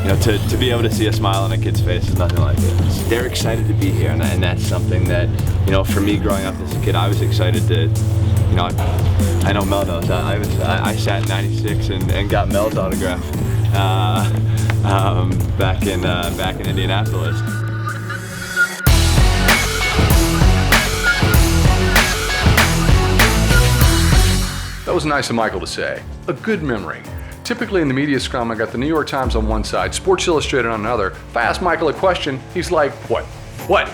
You know, to be able to see a smile on a kid's face is nothing like it. They're excited to be here, and that's something that, you know, for me growing up as a kid, I was excited to, you know, I know Mel knows. I sat in '96 and got Mel's autograph back in Indianapolis. That was nice of Michael to say. A good memory. Typically in the media scrum, I got the New York Times on one side, Sports Illustrated on another. If I ask Michael a question, he's like, what?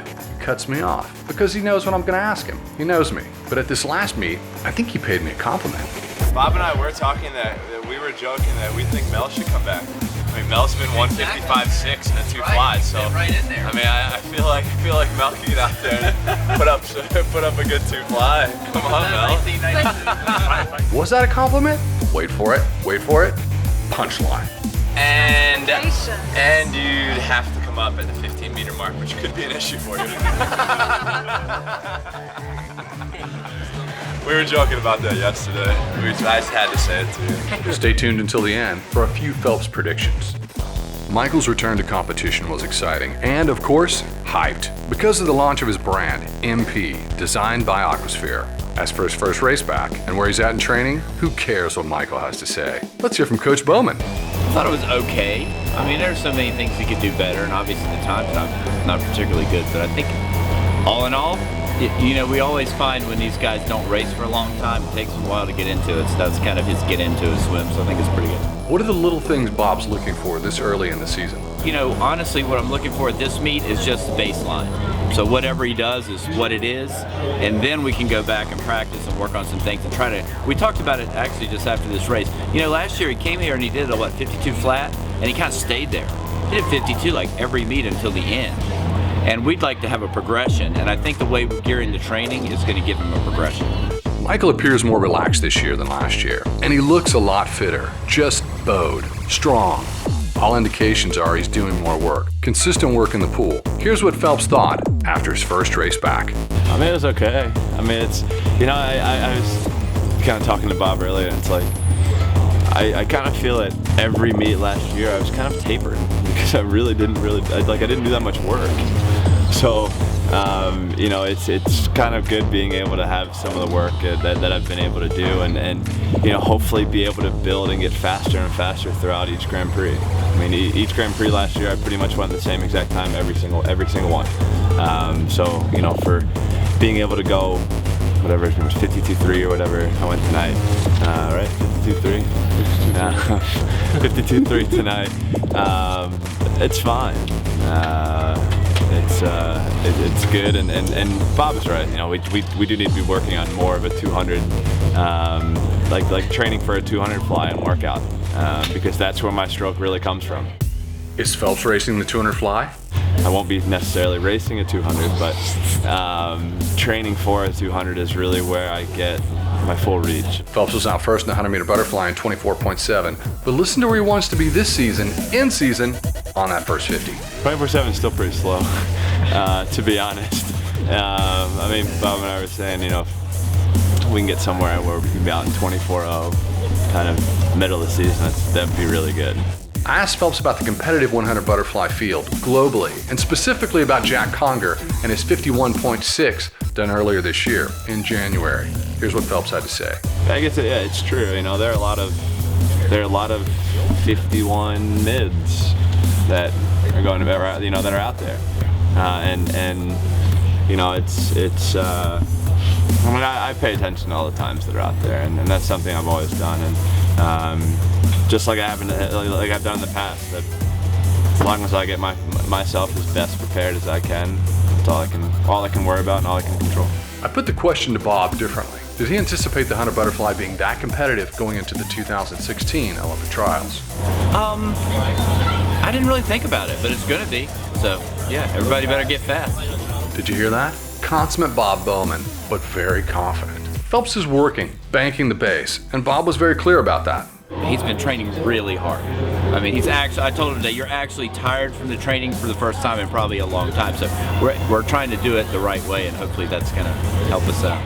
He cuts me off because he knows what I'm gonna ask him. He knows me. But at this last meet, I think he paid me a compliment. Bob and I were talking that we were joking that we think Mel should come back. I mean, Mel's been 155.6 in the two flies, so right in there. I mean, I feel like Mel can get out there and put up a good two fly. Come on, Mel. Was that a compliment? Wait for it. Punchline. And you'd have to come up at the 15-meter mark, which could be an issue for you. We were joking about that yesterday. I just had to say it to you. Stay tuned until the end for a few Phelps predictions. Michael's return to competition was exciting and, of course, hyped because of the launch of his brand, MP, designed by Aqua Sphere. As for his first race back and where he's at in training, who cares what Michael has to say? Let's hear from Coach Bowman. I thought it was okay. I mean, there's so many things he could do better, and obviously the time's not particularly good, but I think all in all, you know, we always find when these guys don't race for a long time, it takes them a while to get into it, so that's kind of his get into his swim, so I think it's pretty good. What are the little things Bob's looking for this early in the season? You know, honestly, what I'm looking for at this meet is just the baseline. So whatever he does is what it is, and then we can go back and practice and work on some things and try to, we talked about it actually just after this race. You know, last year he came here and he did a 52 flat, and he kind of stayed there. He did 52 like every meet until the end. And we'd like to have a progression, and I think the way we're gearing the training is going to give him a progression. Michael appears more relaxed this year than last year, and he looks a lot fitter, just bowed, strong. All indications are he's doing more work, consistent work in the pool. Here's what Phelps thought after his first race back. I mean, it was okay. I mean, it's, you know, I was kind of talking to Bob earlier, and it's like, I kind of feel that every meet last year I was kind of tapered because I didn't do that much work. So, you know, it's kind of good being able to have some of the work that I've been able to do, and you know, hopefully be able to build and get faster and faster throughout each Grand Prix. I mean, each Grand Prix last year I pretty much went the same exact time every single one. So, you know, for being able to go whatever it was, 52.3 or whatever I went tonight, right? 52.3? 52.3 tonight. It's fine. It's good, and Bob is right. You know, we do need to be working on more of a 200, like training for a 200 fly and workout, because that's where my stroke really comes from. Is Phelps racing the 200 fly? I won't be necessarily racing a 200, but training for a 200 is really where I get my full reach. Phelps was out first in the 100-meter butterfly in 24.7, but listen to where he wants to be this season, in season, on that first 50. 24.7 is still pretty slow, to be honest. I mean, Bob and I were saying, you know, if we can get somewhere where we can be out in 24.0, kind of middle of the season, that'd be really good. I asked Phelps about the competitive 100 butterfly field globally, and specifically about Jack Conger and his 51.6 done earlier this year in January. Here's what Phelps had to say. I guess it's true. You know, there are a lot of 51 mids that are going to be, you know, that are out there, and you know, it's. I mean, I pay attention to all the times that are out there, and that's something I've always done, and just like I've done in the past, that as long as I get myself as best prepared as I can, that's all I can worry about and all I can control. I put the question to Bob differently. Did he anticipate the hunter butterfly being that competitive going into the 2016 Olympic trials? I didn't really think about it, but it's gonna be. So yeah, everybody better get fast. Did you hear that? Consummate Bob Bowman, but very confident. Phelps is working, banking the base, and Bob was very clear about that. He's been training really hard. I mean, I told him that you're actually tired from the training for the first time in probably a long time. So we're trying to do it the right way, and hopefully that's gonna help us out.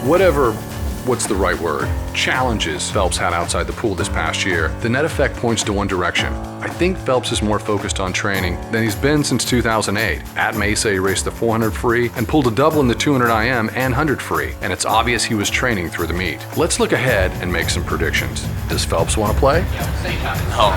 What's the right word? Challenges Phelps had outside the pool this past year, the net effect points to one direction. I think Phelps is more focused on training than he's been since 2008. At Mesa, he raced the 400 free and pulled a double in the 200 IM and 100 free, and it's obvious he was training through the meet. Let's look ahead and make some predictions. Does Phelps want to play? No,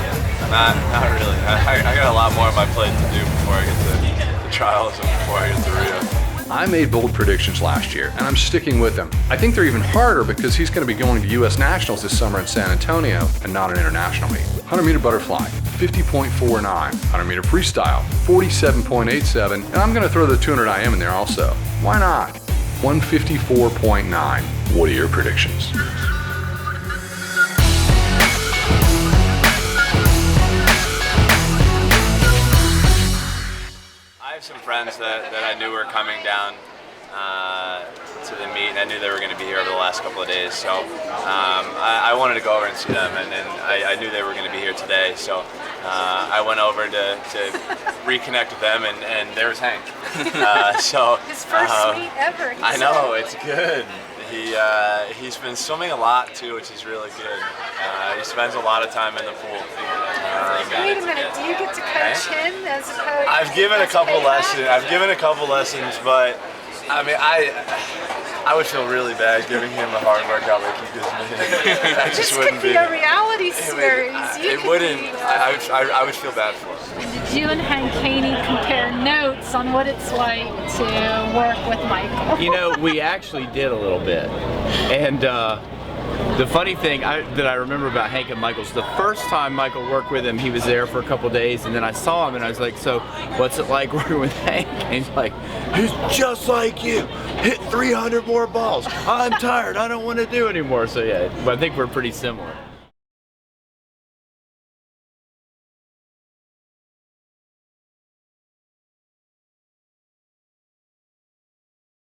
not really. I got a lot more on my plate to do before I get to the trials and before I get to Rio. I made bold predictions last year, and I'm sticking with them. I think they're even harder because he's going to be going to U.S. Nationals this summer in San Antonio and not an international meet. 100 meter butterfly, 50.49. 100 meter freestyle, 47.87. And I'm going to throw the 200 IM in there also. Why not? 154.9. What are your predictions? I have some friends that I knew were coming down to the meet, and I knew they were going to be here over the last couple of days, so I wanted to go over and see them, and I knew they were going to be here today, so I went over to reconnect with them, and there was Hank. His first meet ever. I know, it's good. He's been swimming a lot too, which is really good. He spends a lot of time in the pool. Wait a minute, do you get to coach him as a coach? I've given a couple lessons, but I mean, I would feel really bad giving him a hard workout like he gives me. That this just wouldn't could be a reality series. It wouldn't. I would feel bad for him. Did you and Hank Haney compare notes on what it's like to work with Michael? You know, we actually did a little bit, and the funny thing that I remember about Hank and Michael is the first time Michael worked with him, he was there for a couple days, and then I saw him and I was like, so what's it like working with Hank? And he's like, he's just like you, hit 300 more balls. I'm tired, I don't want to do anymore. So yeah, I think we're pretty similar.